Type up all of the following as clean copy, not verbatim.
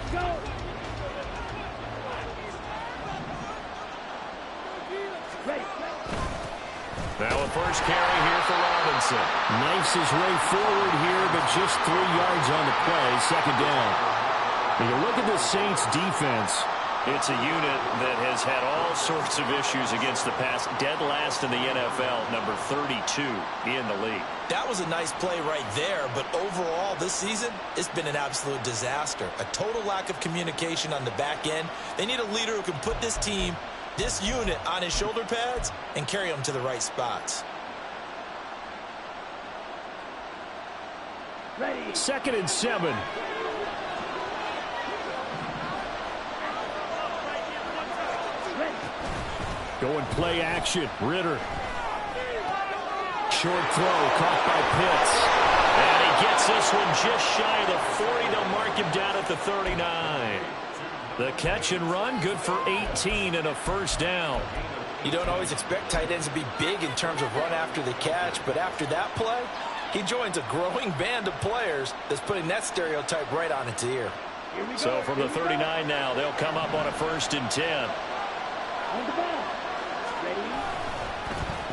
Now a first carry here for Robinson. Knifes his way forward here, but just 3 yards on the play. Second down. When you look at the Saints defense, it's a unit that has had all sorts of issues against the pass. Dead last in the NFL, number 32 in the league. That was a nice play right there, but overall this season, it's been an absolute disaster. A total lack of communication on the back end. They need a leader who can put this team, this unit, on his shoulder pads and carry them to the right spots. Ready. 2nd and 7. Going play action. Ritter. Short throw caught by Pitts. And he gets this one just shy of the 40. They'll mark him down at the 39. The catch and run, good for 18 and a first down. You don't always expect tight ends to be big in terms of run after the catch, but after that play, he joins a growing band of players that's putting that stereotype right on its ear. So from the 39 now, they'll come up on a 1st and 10.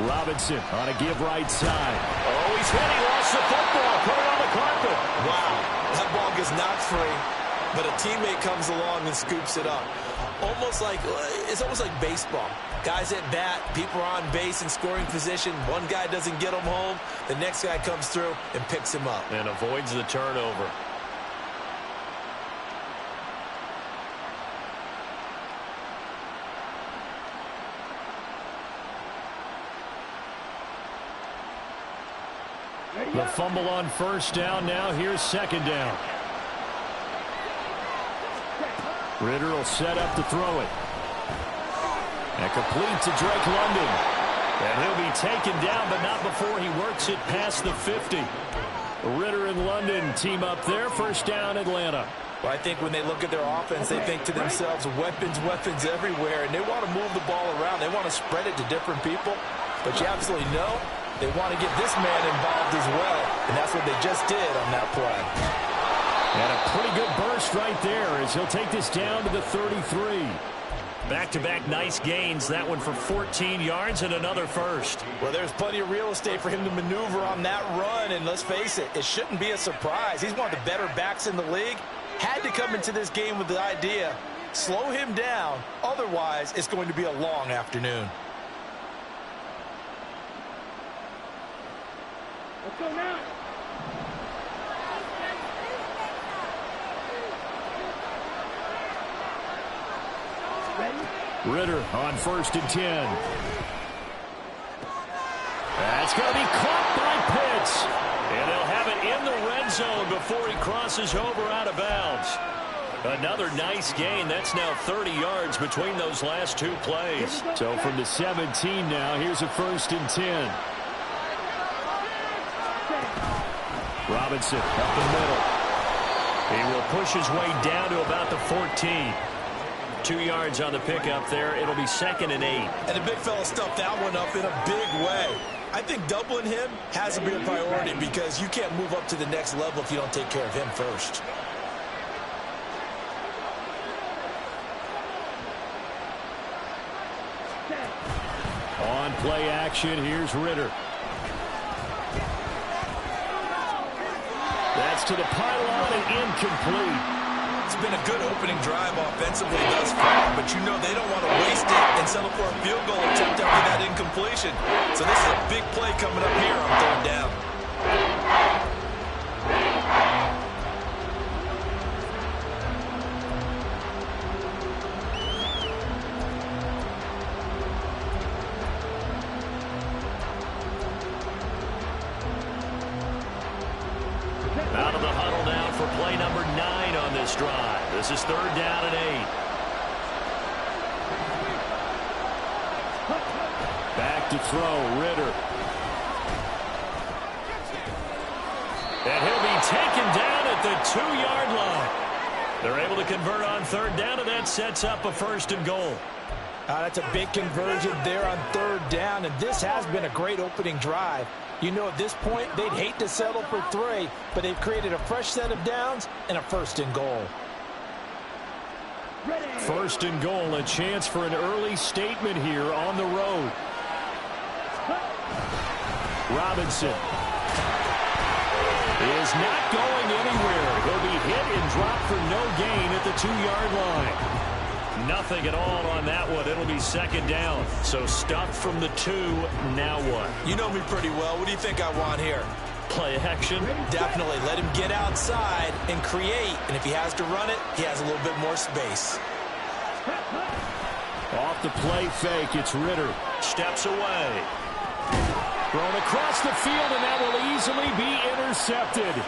Robinson on a give right side. Oh, he's hit. He lost the football. Put it on the carpet. Wow. That ball gets knocked free, but a teammate comes along and scoops it up. It's almost like baseball. Guys at bat, people are on base in scoring position. One guy doesn't get him home. The next guy comes through and picks him up. And avoids the turnover. The fumble on 1st down. Now here's 2nd down. Ritter will set up to throw it. And complete to Drake London. And he'll be taken down, but not before he works it past the 50. Ritter and London team up there. 1st down, Atlanta. Well, I think when they look at their offense, they think to themselves, weapons everywhere, and they want to move the ball around. They want to spread it to different people. But you absolutely know they want to get this man involved as well, and that's what they just did on that play. And a pretty good burst right there as he'll take this down to the 33. Back-to-back nice gains. That one for 14 yards and another first. Well, there's plenty of real estate for him to maneuver on that run, and let's face it, it shouldn't be a surprise. He's one of the better backs in the league. Had to come into this game with the idea, slow him down, otherwise it's going to be a long afternoon. Let's go now. Ritter on 1st and 10. That's going to be caught by Pitts. And they'll have it in the red zone before he crosses over out of bounds. Another nice gain. That's now 30 yards between those last 2 plays. So from the 17 now, here's a 1st and 10. Robinson up the middle. He will push his way down to about the 14. 2 yards on the pickup there. It'll be 2nd and 8. And the big fella stuffed that one up in a big way. I think doubling him has to be a priority because you can't move up to the next level if you don't take care of him first. On play action, here's Ritter. That's to the pylon and incomplete. It's been a good opening drive offensively thus far, but you know they don't want to waste it and settle for a field goal attempt after that incompletion. So this is a big play coming up here on 3rd down. Out of the huddle now for play number 9 on this drive. This is 3rd down and 8. Back to throw, Ritter. And he'll be taken down at the 2-yard line. They're able to convert on 3rd down, and that sets up a 1st and goal. That's a big conversion there on 3rd down, and this has been a great opening drive. You know, at this point, they'd hate to settle for 3, but they've created a fresh set of downs and a 1st and goal. First and goal, a chance for an early statement here on the road. Robinson is not going anywhere. He'll be hit and dropped for no gain at the 2-yard line. Nothing at all on that one. It'll be second down. So stuffed from the 2. Now what? You know me pretty well. What do you think I want here? Play action? Definitely. Let him get outside and create. And if he has to run it, he has a little bit more space. Off the play fake, it's Ritter. Steps away. Thrown across the field, and that will easily be intercepted.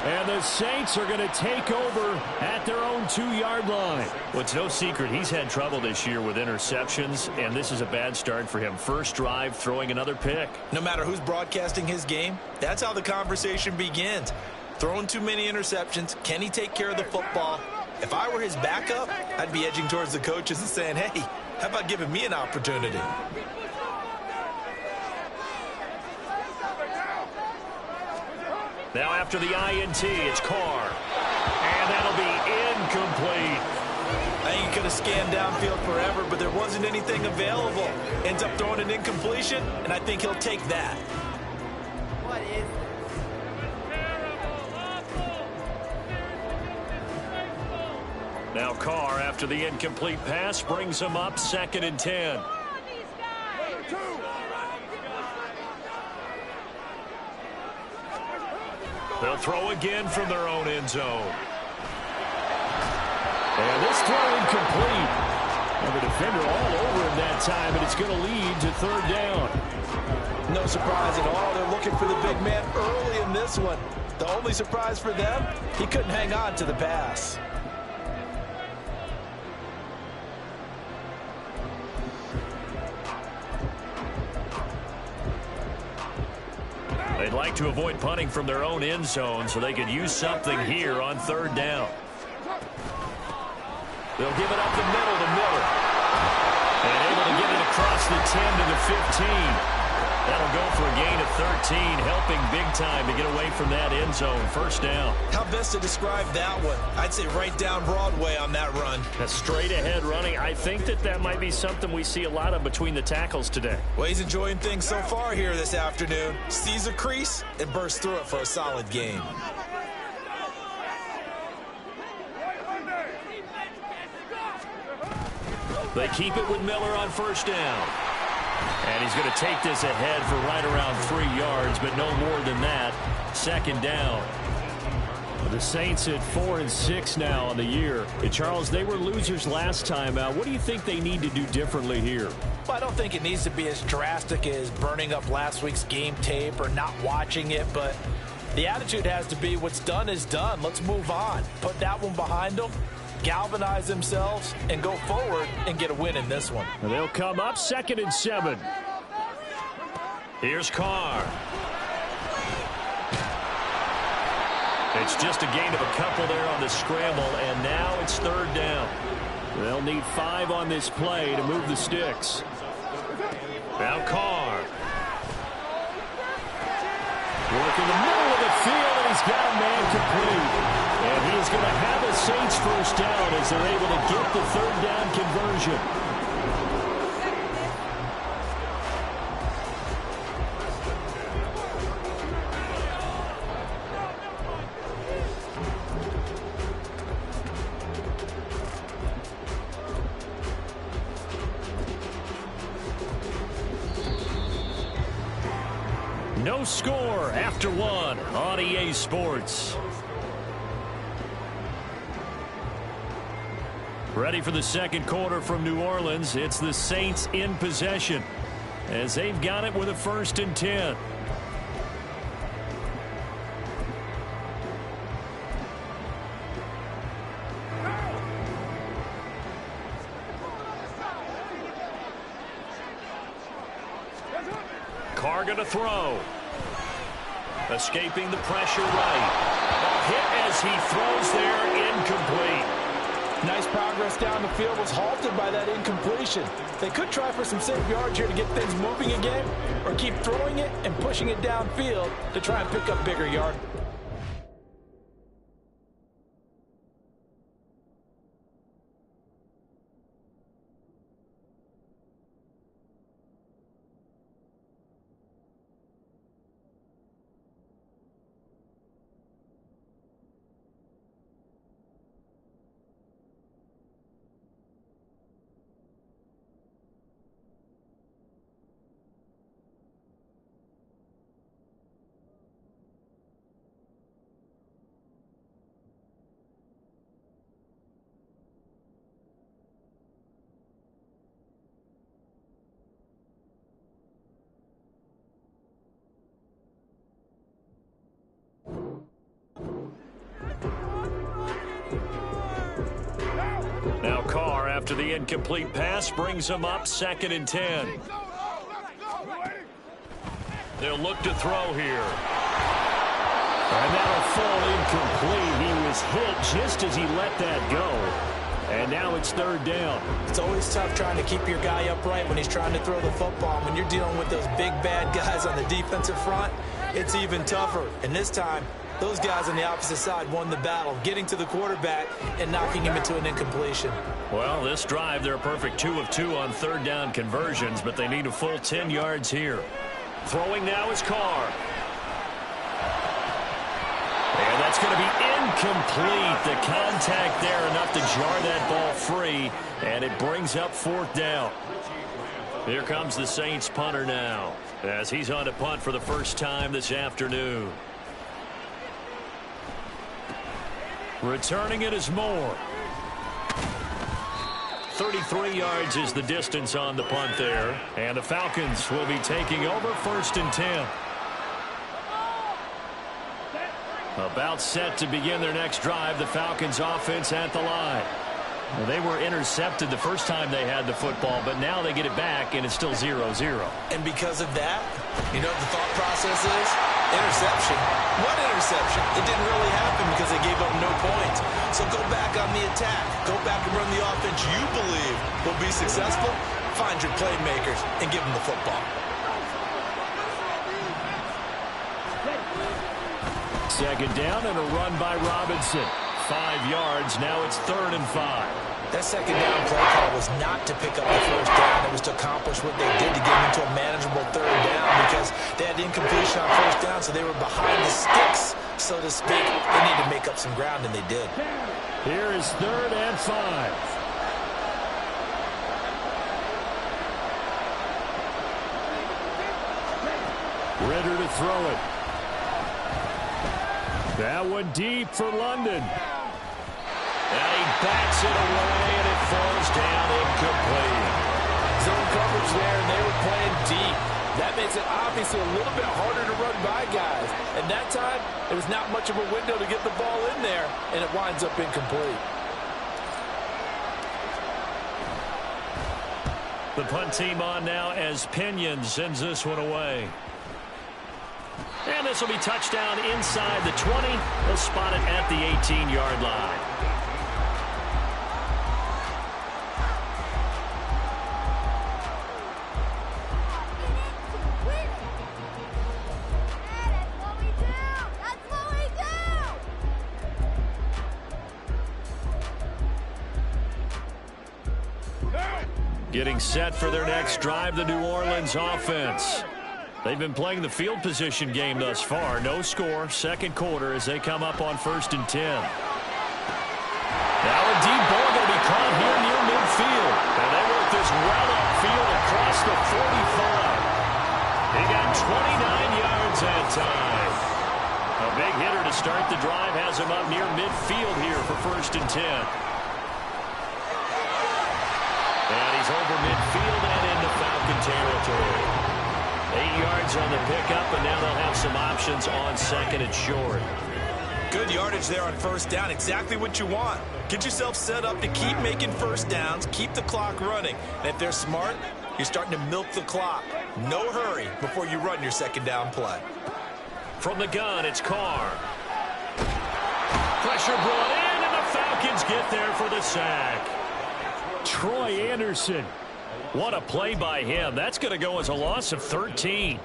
And the Saints are going to take over at their own 2-yard line. Well, it's no secret he's had trouble this year with interceptions, and this is a bad start for him. First drive, throwing another pick. No matter who's broadcasting his game, that's how the conversation begins. Throwing too many interceptions. Can he take care of the football? If I were his backup, I'd be edging towards the coaches and saying, hey, how about giving me an opportunity? Now after the INT, it's Carr. And that'll be incomplete. I think he could have scanned downfield forever, but there wasn't anything available. Ends up throwing an incompletion, and I think he'll take that. What is Now Carr, after the incomplete pass, brings him up 2nd and 10. They'll throw again from their own end zone. And this throw incomplete. And the defender all over him that time, and it's going to lead to 3rd down. No surprise at all. They're looking for the big man early in this one. The only surprise for them, he couldn't hang on to the pass. They'd like to avoid punting from their own end zone so they could use something here on 3rd down. They'll give it up the middle to Miller. And able to get it across the 10 to the 15. That'll go for a gain of 13, helping big time to get away from that end zone. 1st down. How best to describe that one? I'd say right down Broadway on that run. A straight ahead running. I think that might be something we see a lot of between the tackles today. Well, he's enjoying things so far here this afternoon. Sees a crease and bursts through it for a solid gain. They keep it with Miller on 1st down. And he's going to take this ahead for right around 3 yards, but no more than that. 2nd down. The Saints at 4-6 now on the year. And Charles, they were losers last time out. What do you think they need to do differently here? Well, I don't think it needs to be as drastic as burning up last week's game tape or not watching it, but the attitude has to be what's done is done. Let's move on. Put that one behind them. Galvanize themselves and go forward and get a win in this one. And they'll come up 2nd and 7. Here's Carr. It's just a gain of a couple there on the scramble, and now it's 3rd down. They'll need 5 on this play to move the sticks. Now Carr. Work in the middle of the field, and he's got a man complete. And he is going to have a Saints 1st down as they're able to get the 3rd down conversion. No score after 1 on EA Sports. Ready for the 2nd quarter from New Orleans. It's the Saints in possession as they've got it with a 1st and 10. Carr going to throw. Escaping the pressure right. A hit as he throws there, incomplete. Nice progress down the field, was halted by that incompletion. They could try for some safe yards here to get things moving again, or keep throwing it and pushing it downfield to try and pick up bigger yards. after the incomplete pass brings them up 2nd and 10. They'll look to throw here. And that'll fall incomplete. He was hit just as he let that go. And now it's 3rd down. It's always tough trying to keep your guy upright when he's trying to throw the football. When you're dealing with those big, bad guys on the defensive front, it's even tougher. And this time, those guys on the opposite side won the battle, getting to the quarterback and knocking him into an incompletion. Well, this drive, they're a perfect 2 of 2 on 3rd down conversions, but they need a full 10 yards here. Throwing now is Carr. And that's going to be incomplete. The contact there enough to jar that ball free, and it brings up 4th down. Here comes the Saints punter now, as he's on to punt for the first time this afternoon. Returning it is Moore. 33 yards is the distance on the punt there. And the Falcons will be taking over 1st and 10. About set to begin their next drive, the Falcons offense at the line. Well, they were intercepted the first time they had the football, but now they get it back, and it's still 0-0. And because of that, you know what the thought process is? Interception. What interception? It didn't really happen because they gave up no points. So go back on the attack. Go back and run the offense you believe will be successful. Find your playmakers and give them the football. Second down and a run by Robinson. 5 yards. Now it's 3rd and 5. That second down play call was not to pick up the first down. It was to accomplish what they did to get into a manageable 3rd down because they had incompletion on 1st down, so they were behind the sticks, so to speak. They needed to make up some ground, and they did. Here is 3rd and 5. Ritter to throw it. That one deep for London. And he backs it away, and it falls down incomplete. Zone coverage there, and they were playing deep. That makes it obviously a little bit harder to run by guys. And that time, there was not much of a window to get the ball in there, and it winds up incomplete. The punt team on now as Pinion sends this one away. And this will be touchdown inside the 20. They'll spot it at the 18-yard line. Getting set for their next drive, the New Orleans offense. They've been playing the field position game thus far. No score, 2nd quarter as they come up on 1st and 10. Now a deep ball going to be caught here near midfield. And they work this well upfield across the 45. He got 29 yards that time. A big hitter to start the drive has him up near midfield here for 1st and 10. And he's over midfield and into Falcon territory. 8 yards on the pickup, and now they'll have some options on 2nd and short. Good yardage there on 1st down. Exactly what you want. Get yourself set up to keep making 1st downs, keep the clock running. And if they're smart, you're starting to milk the clock. No hurry before you run your 2nd down play. From the gun, it's Carr. Pressure brought in, and the Falcons get there for the sack. Troy Anderson. What a play by him. That's going to go as a loss of 13.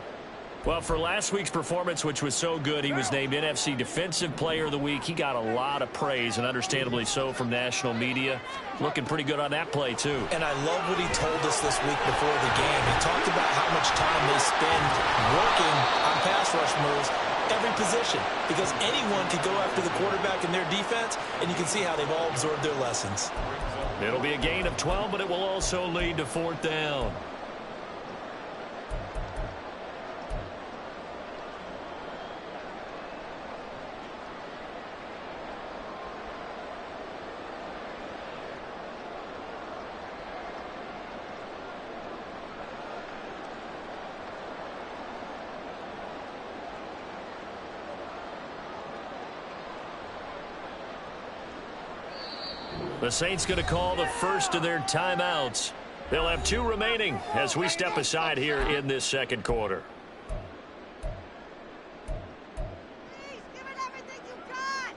Well, for last week's performance, which was so good, he was named NFC Defensive Player of the Week. He got a lot of praise, and understandably so, from national media. Looking pretty good on that play, too. And I love what he told us this week before the game. He talked about how much time they spend working on pass rush moves, every position, because anyone could go after the quarterback in their defense, and you can see how they've all absorbed their lessons. It'll be a gain of 12, but it will also lead to 4th down. The Saints going to call the first of their timeouts. They'll have 2 remaining as we step aside here in this second quarter. Please, give it everything you got.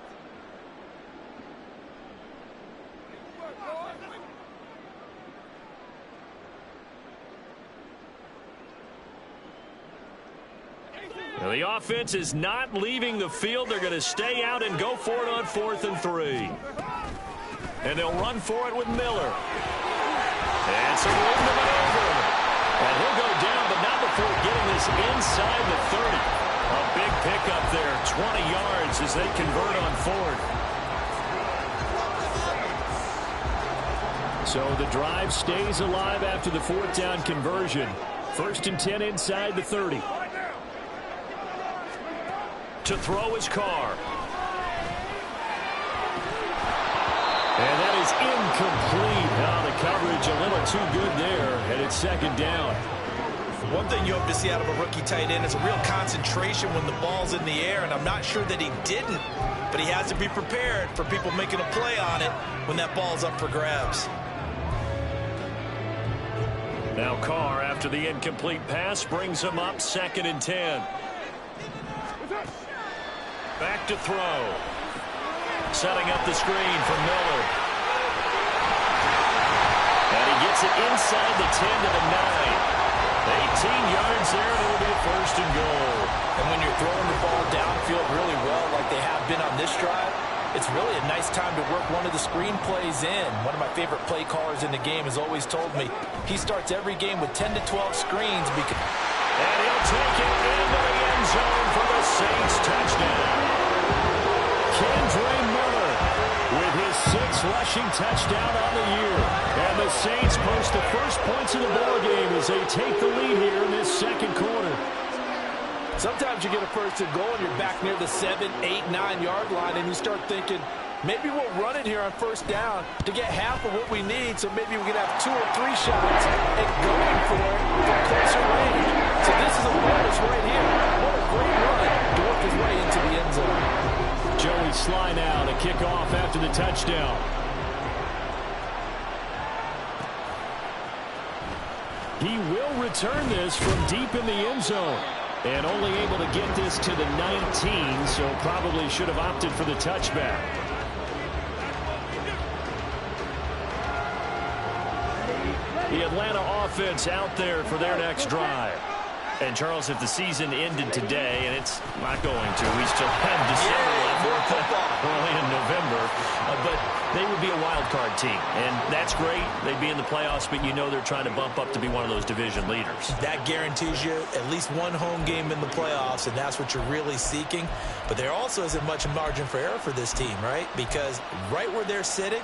Now, the offense is not leaving the field. They're going to stay out and go for it on 4th and 3. And they'll run for it with Miller. And some room to maneuver. And he'll go down, but not before getting this inside the 30. A big pickup there, 20 yards as they convert on 4th. So the drive stays alive after the 4th down conversion. 1st and 10 inside the 30. To throw his Carr. And that is incomplete. Now the coverage a little too good there, and it's 2nd down. One thing you hope to see out of a rookie tight end is a real concentration when the ball's in the air, and I'm not sure that he didn't, but he has to be prepared for people making a play on it when that ball's up for grabs. Now Carr, after the incomplete pass, brings him up 2nd and 10. Back to throw. Setting up the screen for Miller. And he gets it inside the 10 to the 9. 18 yards there, and it'll be a 1st and goal. And when you're throwing the ball downfield really well like they have been on this drive, it's really a nice time to work one of the screen plays in. One of my favorite play callers in the game has always told me he starts every game with 10 to 12 screens. And he'll take it into the end zone for the Saints touchdown. Kendre Miller with his 6th rushing touchdown on the year. And the Saints post the first points of the ballgame as they take the lead here in this second quarter. Sometimes you get a 1st and goal and you're back near the 7, 8, 9-yard line, and you start thinking, maybe we'll run it here on 1st down to get half of what we need, so maybe we can have 2 or 3 shots and going for it from closer range. So this is a bonus right here. What a great run to work his way into the end zone. Joey Sly now to kick off after the touchdown. He will return this from deep in the end zone. And only able to get this to the 19, so probably should have opted for the touchback. The Atlanta offense out there for their next drive. And, Charles, if the season ended today, and it's not going to, we still have December left, early in November, but they would be a wild card team. And that's great. They'd be in the playoffs, but you know they're trying to bump up to be one of those division leaders. That guarantees you at least one home game in the playoffs, and that's what you're really seeking. But there also isn't much margin for error for this team, right? Because right where they're sitting,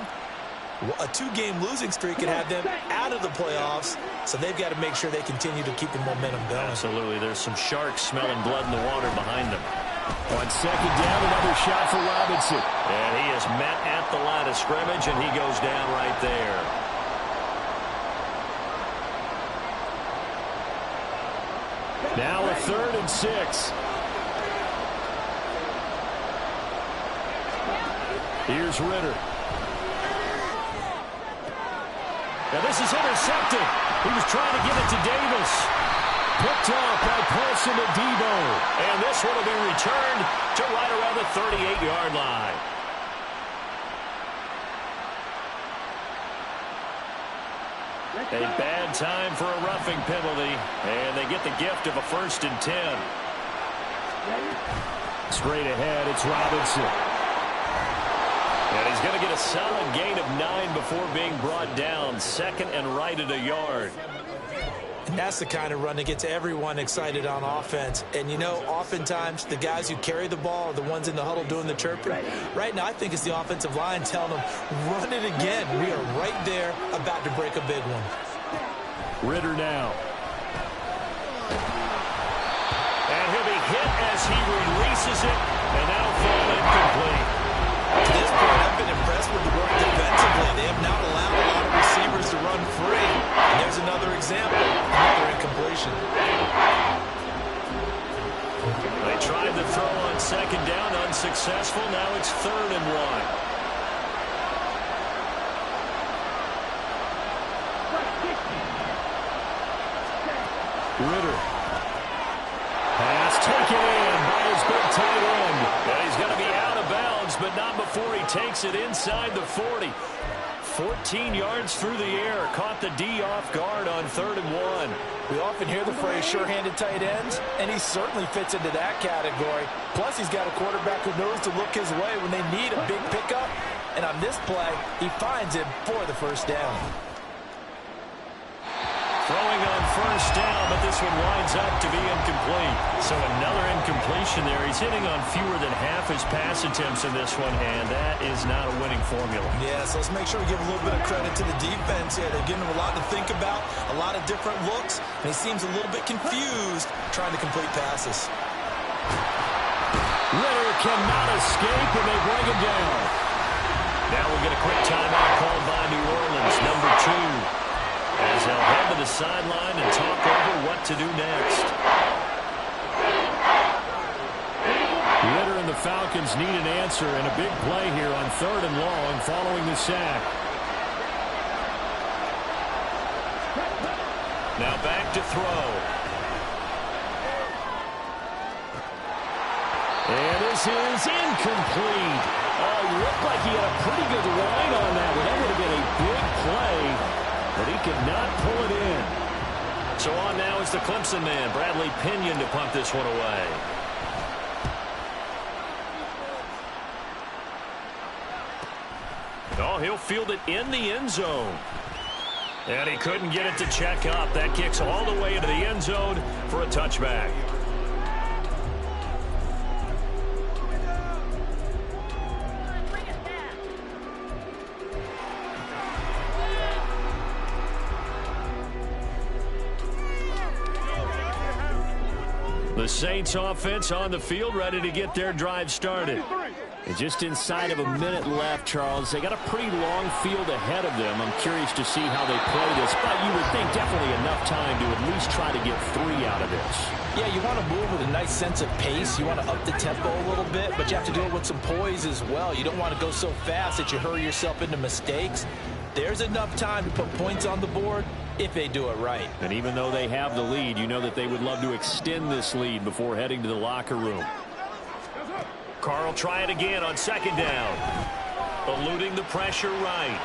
a 2-game losing streak could have them out of the playoffs, so they've got to make sure they continue to keep the momentum going. Absolutely. There's some sharks smelling blood in the water behind them. On 2nd down, another shot for Robinson. And he is met at the line of scrimmage, and he goes down right there. Now a 3rd and 6. Here's Ritter. Now this is intercepted. He was trying to give it to Davis. Picked off by Paulson to Debo. And this one will be returned to right around the 38-yard line. A bad time for a roughing penalty. And they get the gift of a 1st and 10. Straight ahead, it's Robinson. And he's going to get a solid gain of 9 before being brought down. 2nd and right at a yard. And that's the kind of run that gets everyone excited on offense. And, you know, oftentimes the guys who carry the ball are the ones in the huddle doing the chirping. Right now, I think it's the offensive line telling them, run it again. We are right there about to break a big one. Ritter now. And he'll be hit as he releases it. And that'll fall incomplete. To this point, I've been impressed with the work defensively. They have not allowed a lot of receivers to run free. And there's another example, another incompletion. They tried the throw on 2nd down, unsuccessful. Now it's 3rd and 1. Ritter. Pass taken in by his big tight end. And he's going to be out of bounds, but not before he takes it inside the 40. 14 yards through the air. Caught the D off guard on 3rd and 1. We often hear the phrase sure-handed tight ends, and he certainly fits into that category. Plus, he's got a quarterback who knows to look his way when they need a big pickup. And on this play, he finds him for the first down. Throwing on first down, but this one winds up to be incomplete. So another incompletion there. He's hitting on fewer than half his pass attempts in this one, and that is not a winning formula. Yeah, so let's make sure we give a little bit of credit to the defense here. They're giving him a lot to think about, a lot of different looks, and he seems a little bit confused trying to complete passes. Ritter cannot escape, and they bring him down. Now we'll get a quick timeout called by New Orleans, number 2. As they'll head to the sideline and talk over what to do next. Ritter and the Falcons need an answer and a big play here on 3rd and long following the sack. Now back to throw. And this is incomplete. Oh, he looked like he had a pretty good line on that one. That would have been a big play. But he could not pull it in. So on now is the Clemson man, Bradley Pinion, to punt this one away. Oh, he'll field it in the end zone. And he couldn't get it to check up. That kicks all the way into the end zone for a touchback. The Saints offense on the field, ready to get their drive started. And just inside of a minute left, Charles. They got a pretty long field ahead of them. I'm curious to see how they play this, but you would think definitely enough time to at least try to get 3 out of this. Yeah, you want to move with a nice sense of pace. You want to up the tempo a little bit, but you have to do it with some poise as well. You don't want to go so fast that you hurry yourself into mistakes. There's enough time to put points on the board if they do it right. And even though they have the lead, you know that they would love to extend this lead before heading to the locker room. Carl try it again on 2nd down. Eluding the pressure right.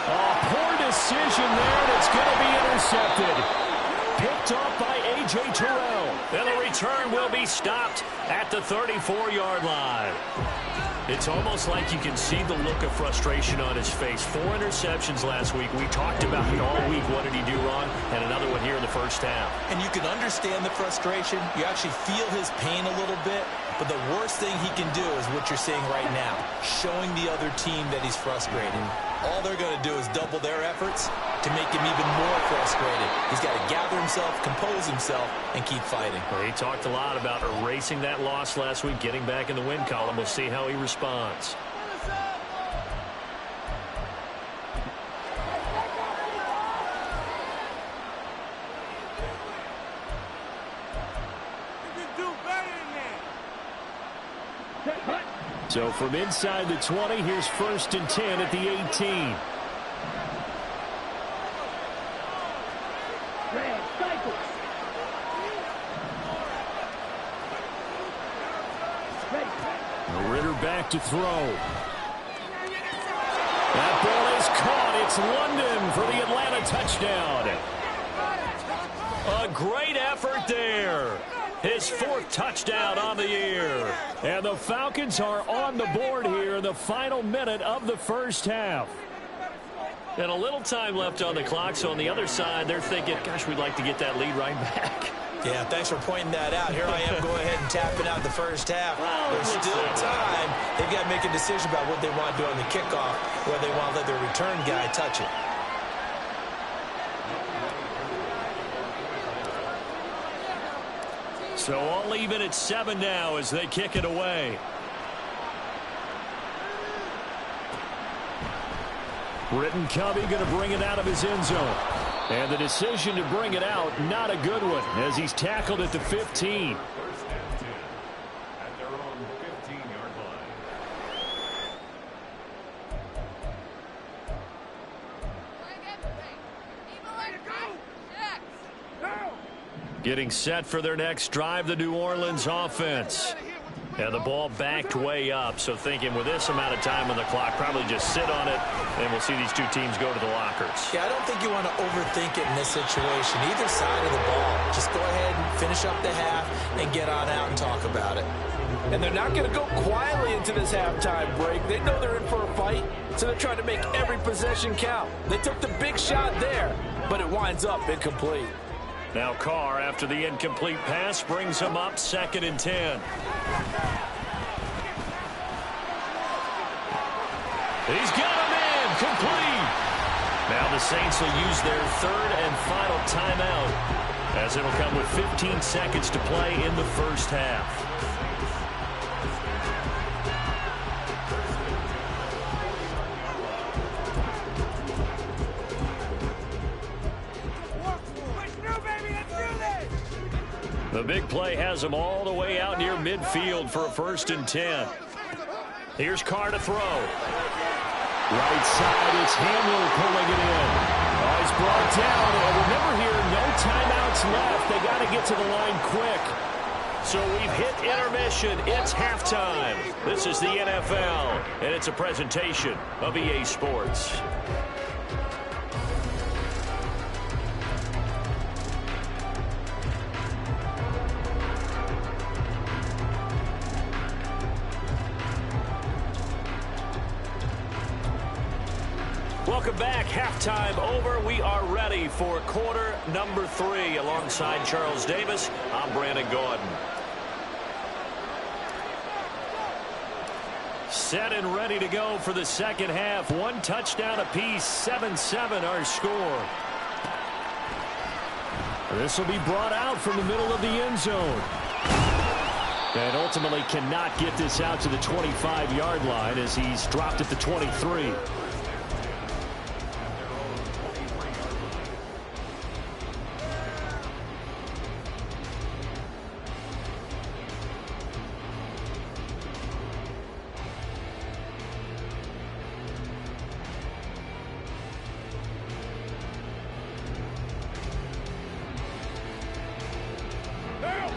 Oh, poor decision there, and it's going to be intercepted. Picked off by A.J. Terrell. And the return will be stopped at the 34-yard line. It's almost like you can see the look of frustration on his face. 4 interceptions last week. We talked about it all week. What did he do wrong? And another one here in the first half. And you can understand the frustration. You actually feel his pain a little bit. But the worst thing he can do is what you're seeing right now, showing the other team that he's frustrated. All they're going to do is double their efforts to make him even more frustrated. He's got to gather himself, compose himself, and keep fighting. Well, he talked a lot about erasing that loss last week, getting back in the win column. We'll see how he responds. So from inside the 20, here's 1st and 10 at the 18. Ritter back to throw. That ball is caught. It's London for the Atlanta touchdown. A great effort there. His 4th touchdown on the year. And the Falcons are on the board here in the final minute of the first half. And a little time left on the clock, so on the other side, they're thinking, gosh, we'd like to get that lead right back. Yeah, thanks for pointing that out. Here I am going ahead and tapping out the first half. There's still time. They've got to make a decision about what they want to do on the kickoff, whether they want to let their return guy touch it. So all even at 7 now as they kick it away. Britton Covey going to bring it out of his end zone. And the decision to bring it out, not a good one, as he's tackled at the 15. At their own 15-yard line. Getting set for their next drive, the New Orleans offense. And the ball backed way up, so thinking with this amount of time on the clock, probably just sit on it, and we'll see these two teams go to the lockers. Yeah, I don't think you want to overthink it in this situation. Either side of the ball. Just go ahead and finish up the half and get on out and talk about it. And they're not going to go quietly into this halftime break. They know they're in for a fight, so they're trying to make every possession count. They took the big shot there, but it winds up incomplete. Now Carr, after the incomplete pass, brings him up 2nd and 10. He's got him in, complete. Now the Saints will use their 3rd and final timeout, as it'll come with 15 seconds to play in the first half. The big play has him all the way out near midfield for a 1st and 10. Here's Carr to throw. Right side, it's Hamler pulling it in. Oh, he's brought down. And remember here, no timeouts left. They got to get to the line quick. So we've hit intermission. It's halftime. This is the NFL, and it's a presentation of EA Sports. Welcome back. Halftime over. We are ready for quarter number 3. Alongside Charles Davis, I'm Brandon Gordon. Set and ready to go for the second half. 1 touchdown apiece. 7-7 our score. This will be brought out from the middle of the end zone. And ultimately cannot get this out to the 25-yard line as he's dropped at the 23.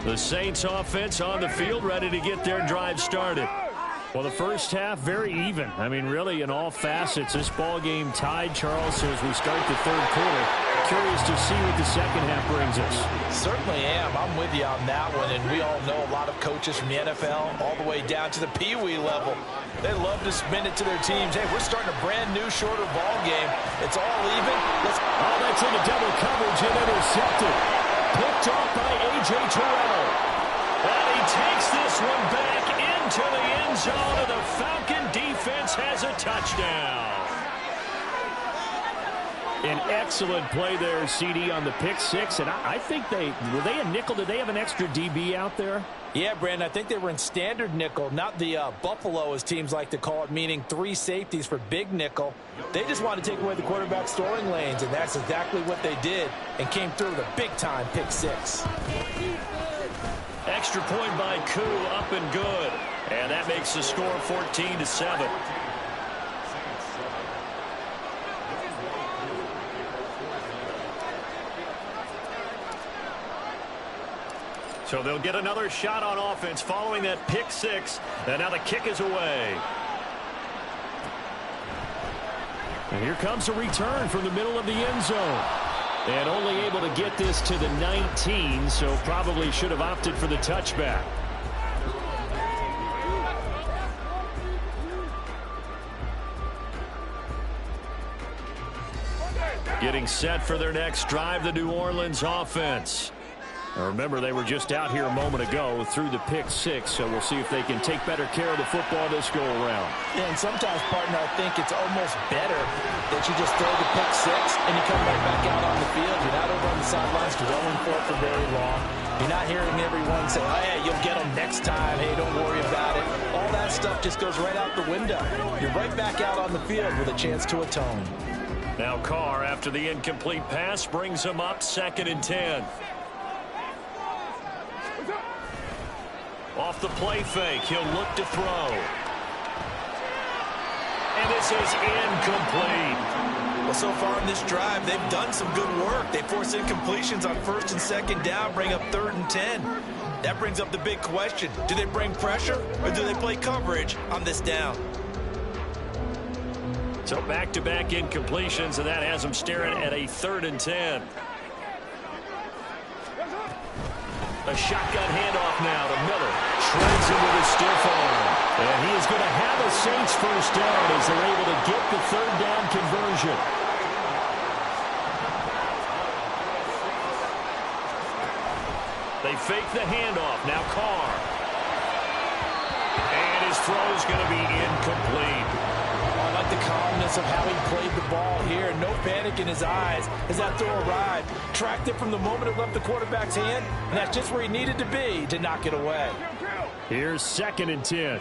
The Saints offense on the field, ready to get their drive started. Well, the first half, very even. I mean, really, in all facets, this ball game tied, Charles. So as we start the third quarter, curious to see what the second half brings us. Certainly am. I'm with you on that one. And we all know a lot of coaches from the NFL all the way down to the Pee-wee level. They love to spin it to their teams. Hey, we're starting a brand new, shorter ball game. It's all even. Oh, that's into double coverage and intercepted. Picked off by A.J. Terrell. And he takes this one back into the end zone, and the Falcon defense has a touchdown. An excellent play there, CD, on the pick six. And I think were they a nickel? Did they have an extra DB out there? Yeah, Brandon, I think they were in standard nickel, not the Buffalo, as teams like to call it, meaning 3 safeties for big nickel. They just wanted to take away the quarterback's throwing lanes, and that's exactly what they did, and came through with a big-time pick six. Extra point by Koo, up and good. And that makes the score 14-7. So they'll get another shot on offense following that pick six. And now the kick is away. And here comes a return from the middle of the end zone. And only able to get this to the 19, so probably should have opted for the touchback. Getting set for their next drive, the New Orleans offense. Now remember, they were just out here a moment ago through the pick six, so we'll see if they can take better care of the football this go around. Yeah, and sometimes, partner, I think it's almost better that you just throw the pick six and you come right back out on the field. You're not over on the sidelines dwelling for it for very long. You're not hearing everyone say, oh, yeah, you'll get them next time. Hey, don't worry about it. All that stuff just goes right out the window. You're right back out on the field with a chance to atone. Now Carr, after the incomplete pass, brings him up 2nd and 10. Off the play fake, he'll look to throw. And this is incomplete. Well, so far in this drive, they've done some good work. They force incompletions on 1st and 2nd down, bring up 3rd and 10. That brings up the big question. Do they bring pressure or do they play coverage on this down? So back-to-back incompletions, and that has them staring at a 3rd and 10. A shotgun handoff now to Miller. Shreds him with a stiff arm. And he is going to have a Saints first down as they're able to get the 3rd down conversion. They fake the handoff. Now Carr. And his throw is going to be incomplete. I like the calmness of how he played the ball here. No panic in his eyes as that throw arrived. Tracked it from the moment it left the quarterback's hand, and that's just where he needed to be to knock it away. Here's 2nd and 10.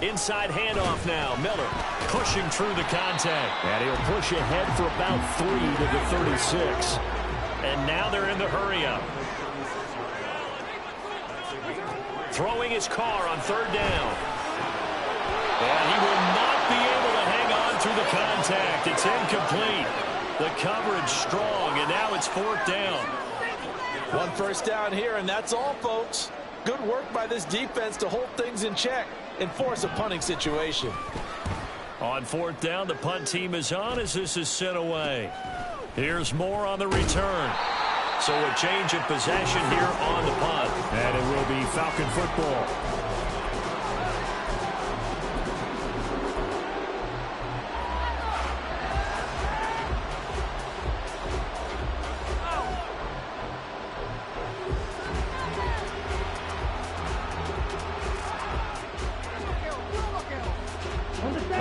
Inside handoff now. Miller pushing through the contact. And he'll push ahead for about 3 to the 36. And now they're in the hurry-up. Throwing his car on 3rd down. And he will not be able to hang on through the contact. It's incomplete. The coverage strong, and now it's 4th down. 1 first down here, and that's all, folks. Good work by this defense to hold things in check and force a punting situation. On 4th down, the punt team is on as this is sent away. Here's more on the return. So a change of possession here on the punt. And it will be Falcon football.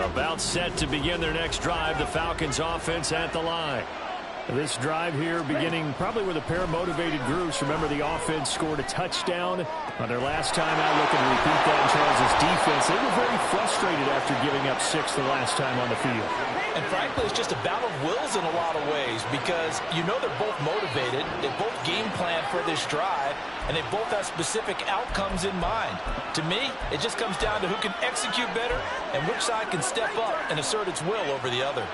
About set to begin their next drive, the Falcons offense at the line. This drive here beginning probably with a pair of motivated groups. Remember, the offense scored a touchdown on their last time out. Looking to repeat that in Charles' defense. They were very frustrated after giving up 6 the last time on the field. And frankly, it's just a battle of wills in a lot of ways because you know they're both motivated. They both game plan for this drive, and they both have specific outcomes in mind. To me, it just comes down to who can execute better and which side can step up and assert its will over the other.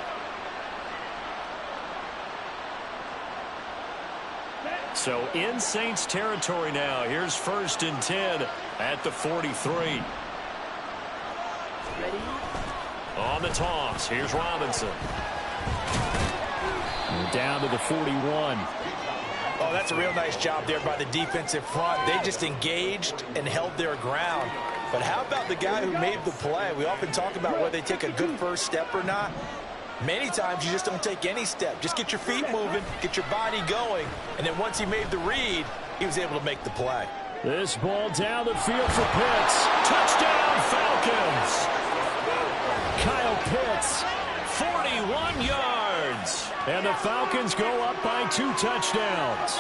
So in Saints territory now. Here's 1st and 10 at the 43. Ready? On the toss, here's Robinson. And down to the 41. Oh, that's a real nice job there by the defensive front. They just engaged and held their ground. But how about the guy who made the play? We often talk about whether they take a good first step or not. Many times you just don't take any step. Just get your feet moving, get your body going, and then once he made the read, he was able to make the play. This ball down the field for Pitts. Touchdown, Falcons! Kyle Pitts. 41 yards. And the Falcons go up by 2 touchdowns.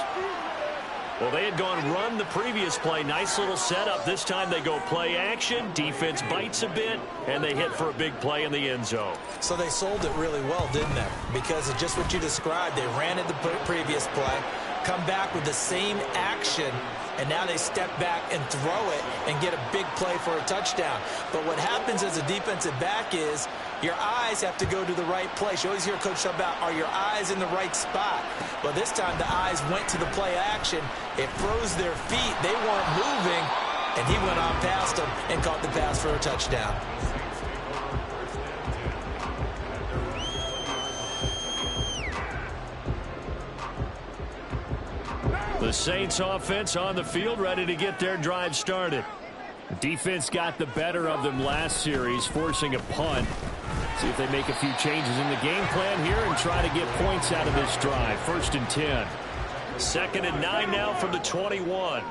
Well, they had gone run the previous play. Nice little setup. This time they go play action. Defense bites a bit, and they hit for a big play in the end zone. So they sold it really well, didn't they? Because of just what you described. They ran it the previous play, come back with the same action, and now they step back and throw it and get a big play for a touchdown. But what happens as a defensive back is your eyes have to go to the right place. You always hear Coach talk about, are your eyes in the right spot? Well, this time the eyes went to the play action. It froze their feet. They weren't moving, and he went on past them and caught the pass for a touchdown. The Saints offense on the field, ready to get their drive started. The defense got the better of them last series, forcing a punt. See if they make a few changes in the game plan here and try to get points out of this drive. 1st and 10. 2nd and 9 now from the 21.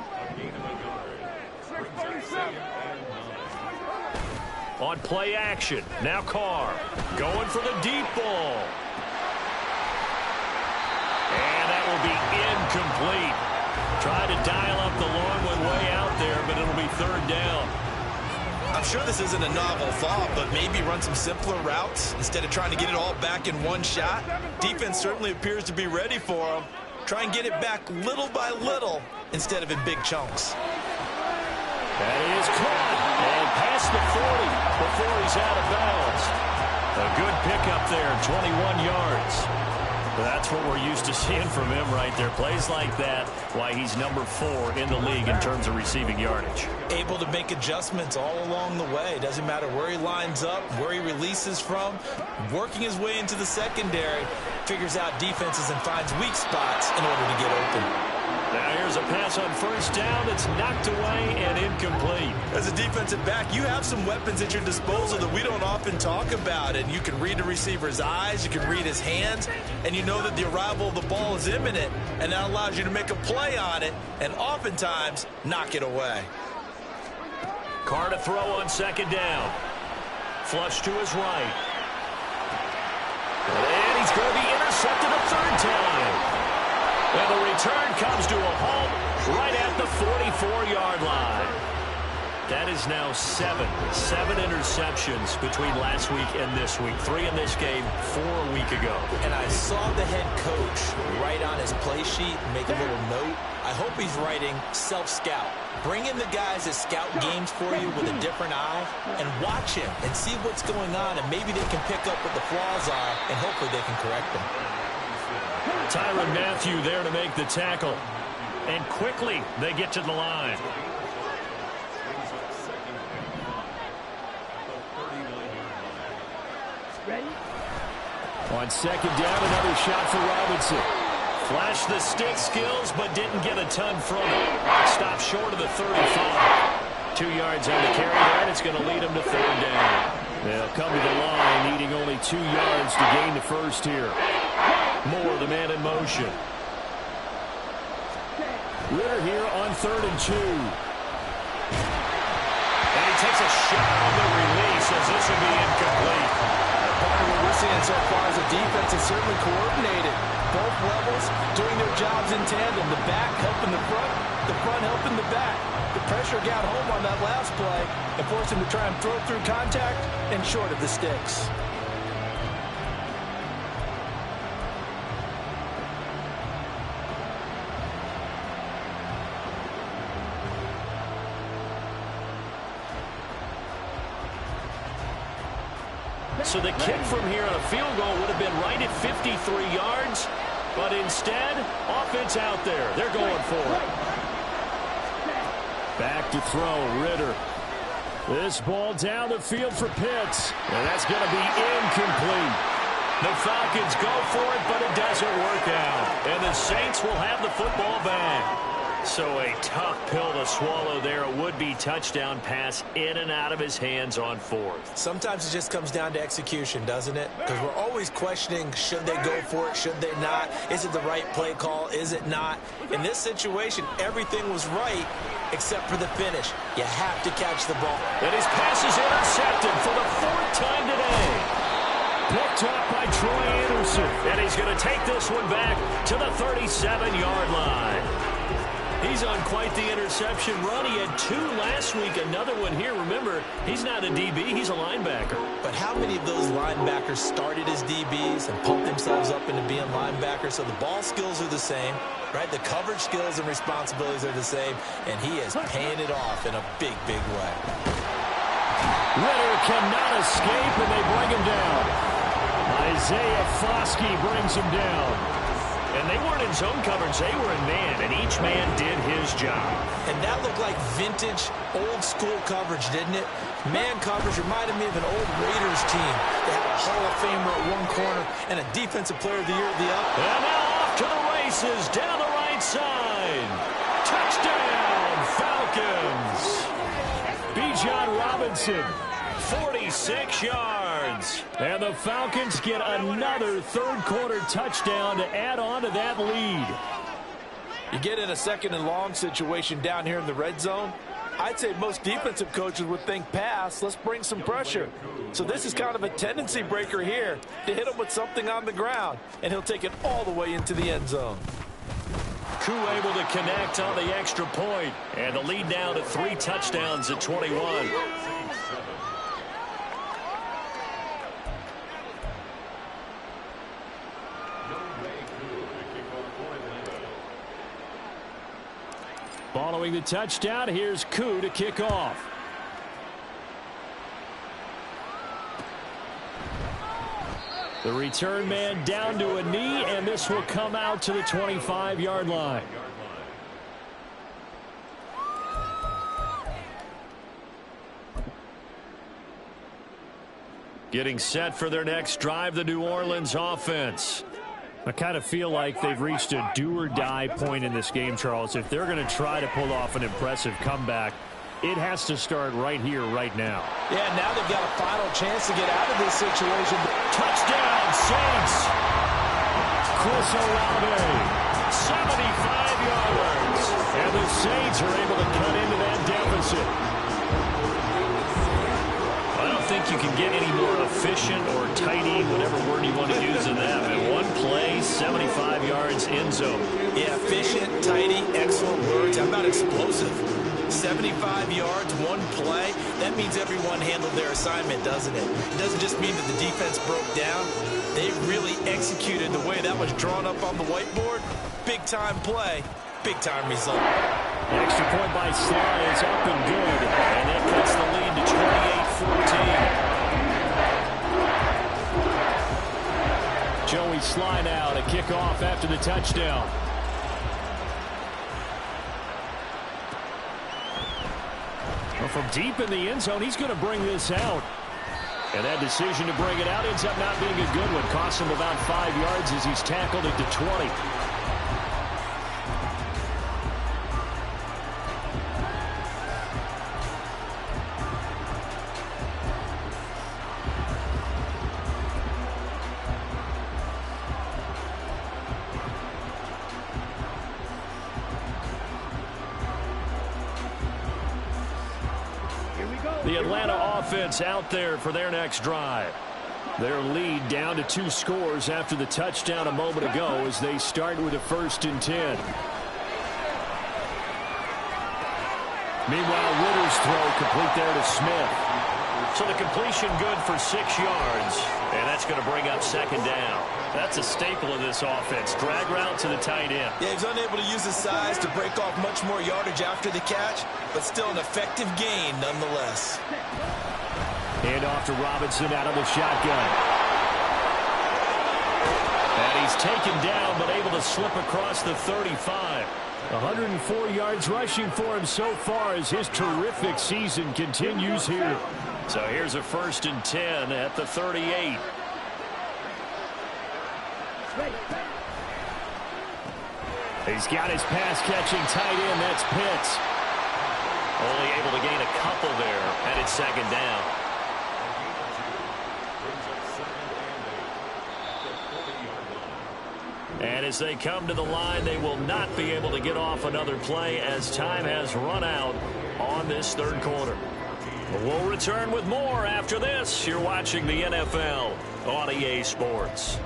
On play action, now Carr going for the deep ball. And that will be incomplete. Try to dial up the long one way out there, but it'll be 3rd down. I'm sure this isn't a novel thought, but maybe run some simpler routes instead of trying to get it all back in one shot. Defense certainly appears to be ready for them. Try and get it back little by little instead of in big chunks. That is caught and past the 40 before he's out of bounds. A good pickup there, 21 yards. That's what we're used to seeing from him right there. Plays like that, why he's number 4 in the league in terms of receiving yardage. Able to make adjustments all along the way. Doesn't matter where he lines up, where he releases from. Working his way into the secondary, figures out defenses and finds weak spots in order to get open. Now here's a pass on first down that's knocked away and incomplete. As a defensive back, you have some weapons at your disposal that we don't often talk about. And you can read the receiver's eyes, you can read his hands, and you know that the arrival of the ball is imminent. And that allows you to make a play on it and oftentimes knock it away. Carr to throw on second down. Flush to his right. And he's going to be intercepted a third time. And the return comes to a halt right at the 44-yard line. That is now 7 interceptions between last week and this week. 3 in this game, 4 a week ago. And I saw the head coach write on his play sheet and make a little note. I hope he's writing self-scout. Bring in the guys that scout games for you with a different eye and watch him and see what's going on, and maybe they can pick up what the flaws are, and hopefully they can correct them. Tyrann Mathieu there to make the tackle. And quickly they get to the line. On second down, another shot for Robinson. Flashed the stick skills, but didn't get a ton from it. Stopped short of the 35. 2 yards on the carry there, and it's going to lead him to third down. They'll come to the line, needing only 2 yards to gain the first here. Moore, the man in motion. Ritter here on 3rd and 2. And he takes a shot on the release as this will be incomplete. Part of what we're seeing so far is the defense is certainly coordinated. Both levels doing their jobs in tandem. The back helping the front helping the back. The pressure got home on that last play and forced him to try and throw through contact and short of the sticks. So the kick from here on a field goal would have been right at 53 yards, but instead, offense out there. They're going for it. Back to throw, Ritter. This ball down the field for Pitts, and that's going to be incomplete. The Falcons go for it, but it doesn't work out, and the Saints will have the football back. So a tough pill to swallow there. A would-be touchdown pass in and out of his hands on 4th. Sometimes it just comes down to execution, doesn't it? Because we're always questioning, should they go for it, should they not? Is it the right play call, is it not? In this situation, everything was right except for the finish. You have to catch the ball. And his pass is intercepted for the 4th time today. Picked up by Troy Anderson. And he's going to take this one back to the 37-yard line. He's on quite the interception run. He had 2 last week, another one here. Remember, he's not a DB, he's a linebacker. But how many of those linebackers started as DBs and pumped themselves up into being linebackers? So the ball skills are the same, right? The coverage skills and responsibilities are the same, and he is paying it off in a big, big way. Ritter cannot escape, and they bring him down. Isaiah Foskey brings him down. And they weren't in zone coverage, they were in man, and each man did his job. And that looked like vintage, old-school coverage, didn't it? Man coverage reminded me of an old Raiders team. They had a Hall of Famer at one corner and a Defensive Player of the Year at the other. And now off to the races, down the right side. Touchdown, Falcons. Bijan Robinson, 46 yards. And the Falcons get another third-quarter touchdown to add on to that lead. You get in a 2nd and long situation down here in the red zone. I'd say most defensive coaches would think pass. Let's bring some pressure. So this is kind of a tendency breaker here to hit him with something on the ground. And he'll take it all the way into the end zone. Koo able to connect on the extra point. And the lead now to 3 touchdowns at 21. Following the touchdown, here's Koo to kick off. The return man down to a knee, and this will come out to the 25-yard line. Getting set for their next drive, the New Orleans offense. I kind of feel like they've reached a do-or-die point in this game, Charles. If they're going to try to pull off an impressive comeback, it has to start right here, right now. Yeah, now they've got a final chance to get out of this situation. Touchdown, Saints! Chris Olave, 75 yards. And the Saints are able to cut into that deficit. I don't think you can get any more efficient or tidy, whatever word you want to use in that. And one play, 75 yards, end zone. Yeah, efficient, tidy, excellent words. How about explosive? 75 yards, one play. That means everyone handled their assignment, doesn't it? It doesn't just mean that the defense broke down. They really executed the way that was drawn up on the whiteboard. Big-time play, big-time result. The extra point by Sly is up and good. And that cuts the lead to 28-14. Joey Sly now to kick off after the touchdown. Well, from deep in the end zone, he's going to bring this out. And that decision to bring it out ends up not being a good one. Costs him about 5 yards as he's tackled it to 20. The Atlanta offense out there for their next drive. Their lead down to 2 scores after the touchdown a moment ago as they start with a 1st and 10. Meanwhile, Ritter's throw complete there to Smith. So the completion good for 6 yards, and that's going to bring up 2nd down. That's a staple of this offense. Drag route to the tight end. Yeah, he's unable to use his size to break off much more yardage after the catch, but still an effective gain nonetheless. Hand off to Robinson out of the shotgun. And he's taken down, but able to slip across the 35. 104 yards rushing for him so far as his terrific season continues here. So here's a 1st and 10 at the 38. He's got his pass-catching tight end. That's Pitts. Only able to gain a couple there, and it's 2nd down. And as they come to the line, they will not be able to get off another play as time has run out on this 3rd quarter. We'll return with more after this. You're watching the NFL on EA Sports.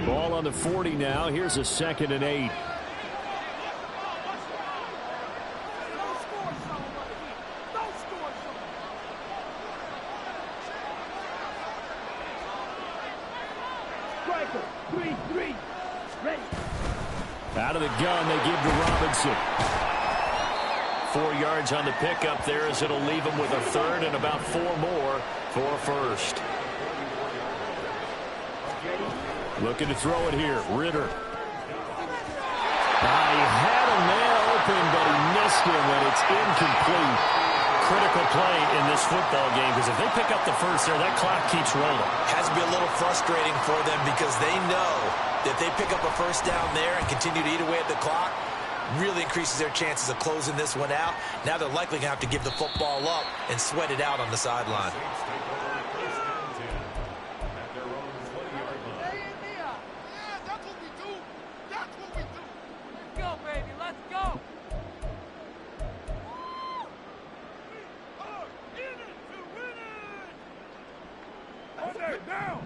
Ball on the 40 now. Here's a 2nd and 8. Out of the gun, they give to Robinson. 4 yards on the pickup there as it'll leave him with a 3rd and about 4 more for a 1st. Looking to throw it here. Ritter. He had a man open, but he missed him, and it's incomplete. Critical play in this football game because if they pick up the 1st there, that clock keeps rolling. Has to be a little frustrating for them because they know that if they pick up a 1st down there and continue to eat away at the clock, really increases their chances of closing this one out. Now they're likely going to have to give the football up and sweat it out on the sideline.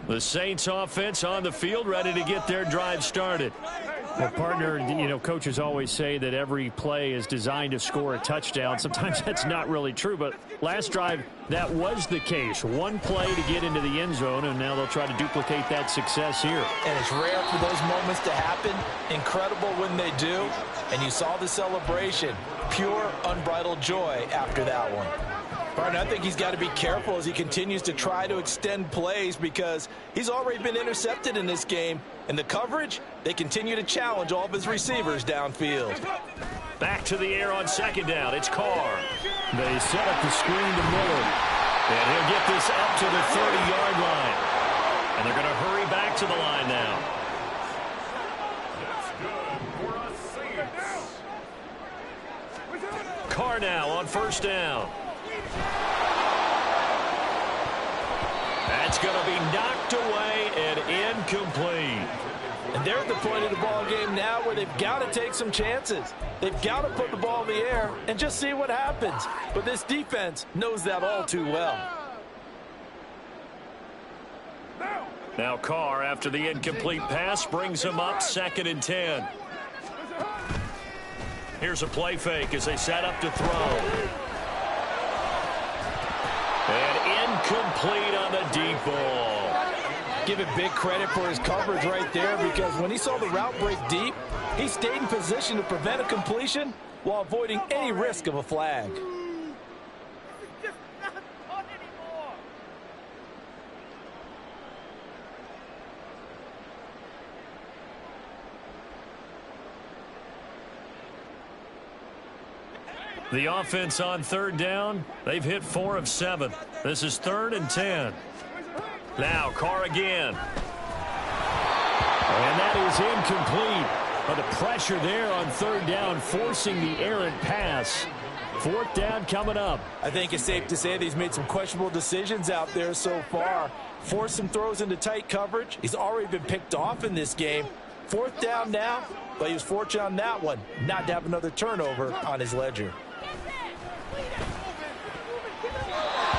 The Saints offense on the field, ready to get their drive started. Well, partner, you know, coaches always say that every play is designed to score a touchdown. Sometimes that's not really true, but last drive, that was the case. One play to get into the end zone, and now they'll try to duplicate that success here. And it's rare for those moments to happen. Incredible when they do. And you saw the celebration. Pure, unbridled joy after that one. Barton, I think he's got to be careful as he continues to try to extend plays because he's already been intercepted in this game. And the coverage, they continue to challenge all of his receivers downfield. Back to the air on second down. It's Carr. They set up the screen to Miller. And he'll get this up to the 30-yard line. And they're going to hurry back to the line now. Carr now on first down. That's going to be knocked away and incomplete. And they're at the point of the ball game now where they've got to take some chances. They've got to put the ball in the air and just see what happens. But this defense knows that all too well. Now Carr, after the incomplete pass, brings him up 2nd and 10. Here's a play fake as they set up to throw. And incomplete on the deep ball. Give it big credit for his coverage right there because when he saw the route break deep, he stayed in position to prevent a completion while avoiding any risk of a flag. The offense on 3rd down, they've hit 4 of 7. This is 3rd and 10. Now Carr again. And that is incomplete. But the pressure there on 3rd down, forcing the errant pass. 4th down coming up. I think it's safe to say that he's made some questionable decisions out there so far. Forced some throws into tight coverage. He's already been picked off in this game. 4th down now, but he was fortunate on that one not to have another turnover on his ledger.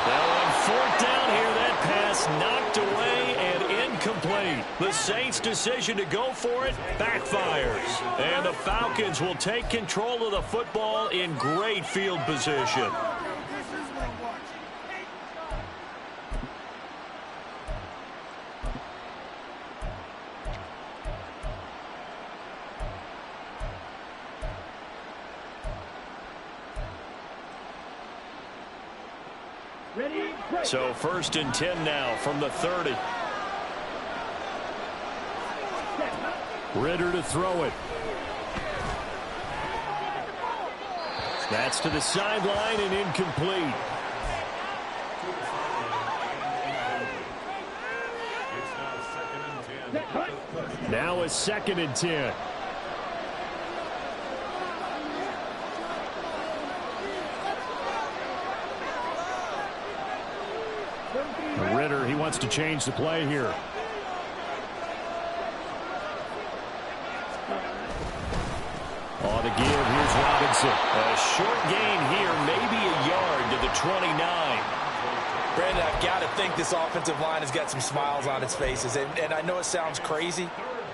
Now on 4th down here, that pass knocked away and incomplete. The Saints' decision to go for it backfires. And the Falcons will take control of the football in great field position. So 1st and 10 now from the 30. Ritter to throw it. That's to the sideline and incomplete. Now a 2nd and 10. Ritter, he wants to change the play here. On the give, here's Robinson. A short gain here, maybe a yard to the 29. Brandon, I've got to think this offensive line has got some smiles on its faces. And I know it sounds crazy,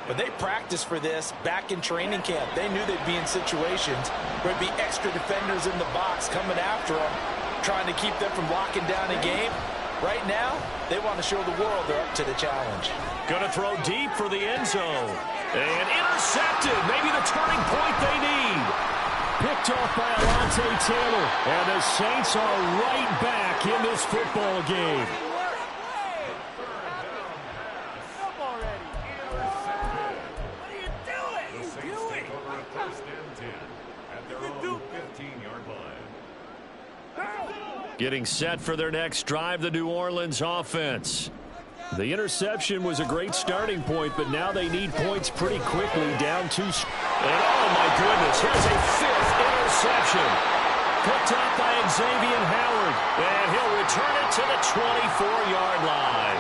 but they practiced for this back in training camp. They knew they'd be in situations where there'd be extra defenders in the box coming after them, trying to keep them from locking down a game. Right now, they want to show the world they're up to the challenge. Going to throw deep for the end zone. And intercepted. Maybe the turning point they need. Picked off by Alontae Taylor. And the Saints are right back in this football game. Getting set for their next drive, the New Orleans offense. The interception was a great starting point, but now they need points pretty quickly, down 2. And oh, my goodness, here's a 5th interception. Picked up by Xavier Howard, and he'll return it to the 24-yard line.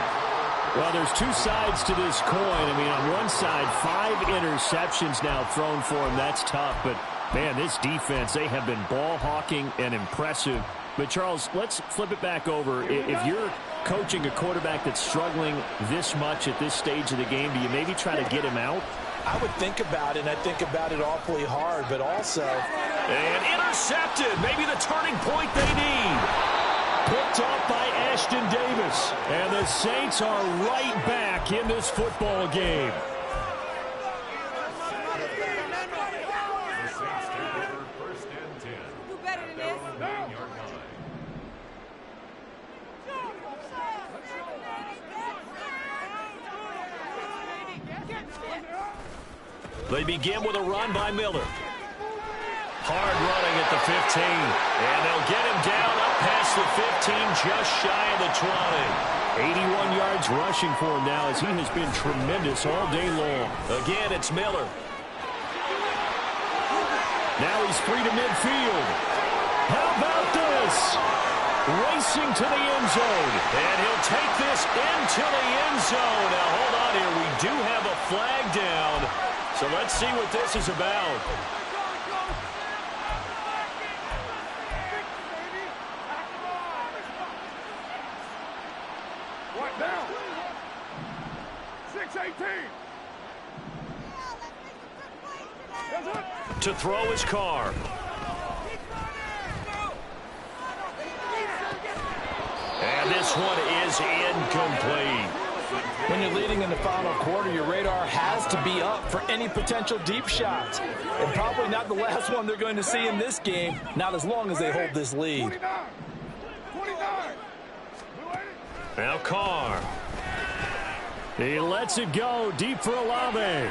Well, there's 2 sides to this coin. I mean, on one side, 5 interceptions now thrown for him. That's tough, but, man, this defense, they have been ball hawking and impressive. But, Charles, let's flip it back over. If you're coaching a quarterback that's struggling this much at this stage of the game, do you maybe try to get him out? I would think about it, and I think about it awfully hard, but also... And intercepted. Maybe the turning point they need. Picked off by Ashton Davis. And the Saints are right back in this football game. Do better They begin with a run by Miller. Hard running at the 15. And they'll get him down up past the 15, just shy of the 20. 81 yards rushing for him now as he has been tremendous all day long. Again, it's Miller. Now he's free to midfield. How about this? Racing to the end zone. And he'll take this into the end zone. Now, hold on here. We do have a flag down. So let's see what this is about. What down? 6-18. To throw his car. And this one is incomplete. When you're leading in the final quarter, your radar has to be up for any potential deep shots. And probably not the last one they're going to see in this game, not as long as they hold this lead. 29. Now Carr. He lets it go deep for Olave.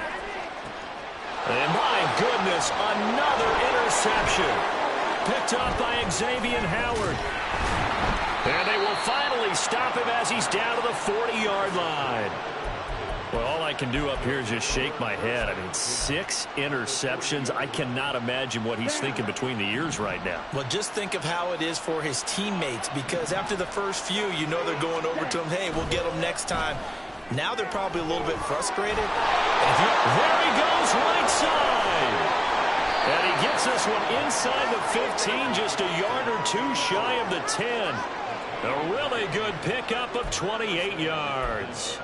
And my goodness, another interception. Picked up by Xavier Howard. And they will finally stop him as he's down to the 40-yard line. Well, all I can do up here is just shake my head. I mean, 6 interceptions. I cannot imagine what he's thinking between the ears right now. Well, just think of how it is for his teammates, because after the first few, you know they're going over to him, hey, we'll get him next time. Now they're probably a little bit frustrated. There he goes, right side. And he gets this one inside the 15, just a yard or two shy of the 10. A really good pickup of 28 yards.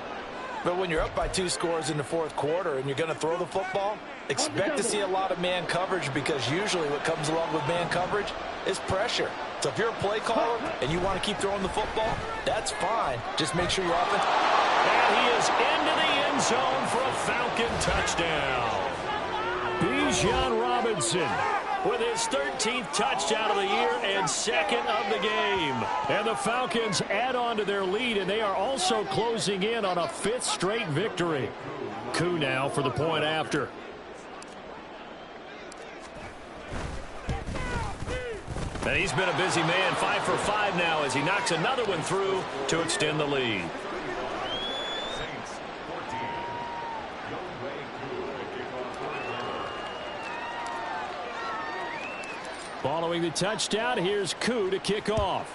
But when you're up by 2 scores in the fourth quarter and you're going to throw the football, expect to see a lot of man coverage, because usually what comes along with man coverage is pressure. So if you're a play caller and you want to keep throwing the football, that's fine. Just make sure your offense... And he is into the end zone for a Falcon touchdown. Bijan Robinson with his 13th touchdown of the year and 2nd of the game. And the Falcons add on to their lead, and they are also closing in on a 5th straight victory. Koo now for the point after. And he's been a busy man, 5 for 5 now as he knocks another one through to extend the lead. Following the touchdown, here's Koo to kick off.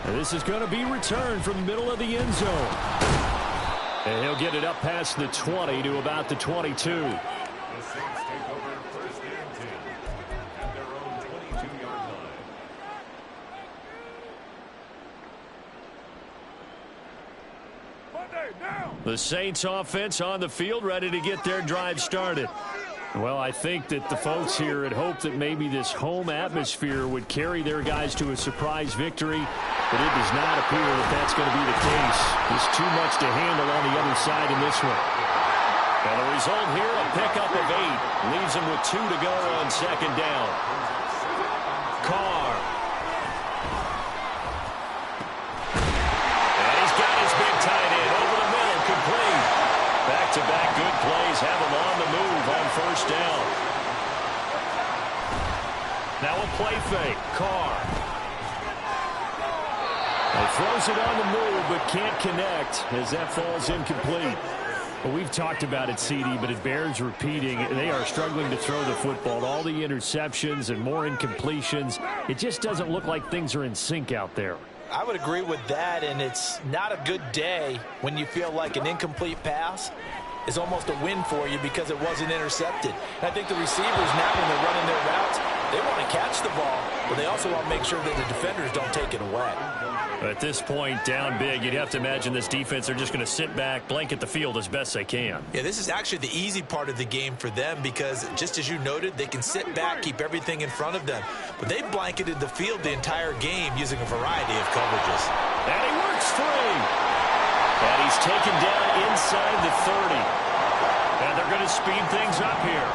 And this is going to be returned from the middle of the end zone. And he'll get it up past the 20 to about the 22. The Saints take over 1st and 10 at their own 22-yard line. Monday, down. The Saints offense on the field, ready to get their drive started. Well, I think that the folks here had hoped that maybe this home atmosphere would carry their guys to a surprise victory, but it does not appear that that's going to be the case. There's too much to handle on the other side in this one. And the result here, a pickup of 8. Leaves him with 2 to go on 2nd down. Carr. And he's got his big tight end over the middle, complete. Back-to-back good plays have him on the move on 1st down. Now a play fake. Carr. He throws it on the move but can't connect as that falls incomplete. Well, we've talked about it, CD, but it bears repeating. They are struggling to throw the football. All the interceptions and more incompletions. It just doesn't look like things are in sync out there. I would agree with that, and it's not a good day when you feel like an incomplete pass is almost a win for you because it wasn't intercepted. And I think the receivers now, when they're running their routes, they want to catch the ball, but they also want to make sure that the defenders don't take it away. At this point, down big, you'd have to imagine this defense are just going to sit back, blanket the field as best they can. Yeah, this is actually the easy part of the game for them because, just as you noted, they can sit back, keep everything in front of them. But they blanketed the field the entire game using a variety of coverages. And he works free. And he's taken down inside the 30. And they're going to speed things up here.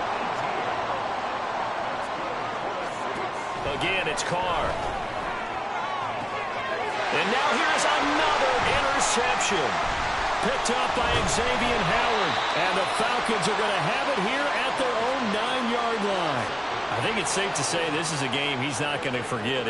Again, it's Carr. And now here's another interception. picked up by Xavier Howard. And the Falcons are going to have it here at their own 9-yard line. I think it's safe to say this is a game he's not going to forget.